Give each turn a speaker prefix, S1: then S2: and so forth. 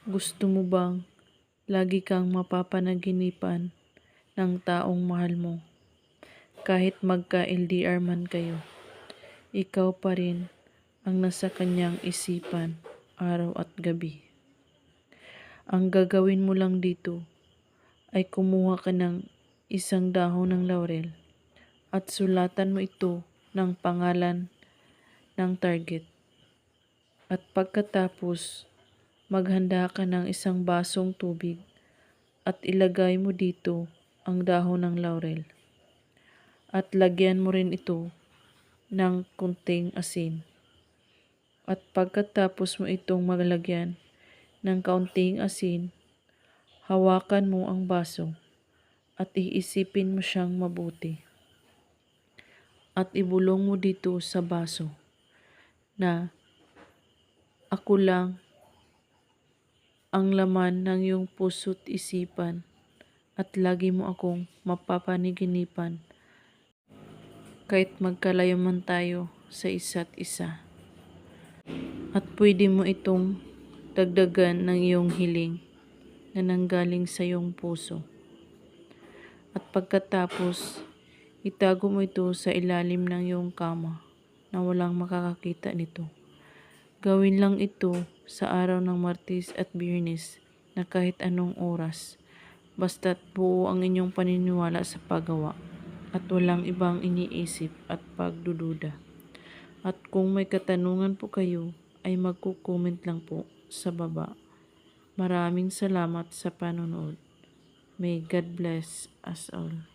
S1: Gusto mo bang lagi kang mapapanaginipan ng taong mahal mo? Kahit magka-LDR man kayo, ikaw pa rin ang nasa kanyang isipan araw at gabi. Ang gagawin mo lang dito ay kumuha ka ng isang dahon ng laurel at sulatan mo ito ng pangalan ng target. At pagkatapos, maghanda ka ng isang basong tubig at ilagay mo dito ang dahon ng laurel. At lagyan mo rin ito ng kunting asin. At pagkatapos mo itong maglagyan ng kaunting asin, hawakan mo ang baso at iisipin mo siyang mabuti. At ibulong mo dito sa baso na ako lang ang laman ng iyong puso't isipan at lagi mo akong mapapaniginipan kahit magkalayo man tayo sa isa't isa. At pwede mo itong dagdagan ng iyong hiling na nanggaling sa iyong puso. At pagkatapos, itago mo ito sa ilalim ng iyong kama na walang makakakita nito. Gawin lang ito sa araw ng Martes at Biyernes na kahit anong oras, basta't buo ang inyong paniniwala sa paggawa at walang ibang iniisip at pagdududa. At kung may katanungan po kayo, ay magko-comment lang po sa baba. Maraming salamat sa panonood. May God bless us all.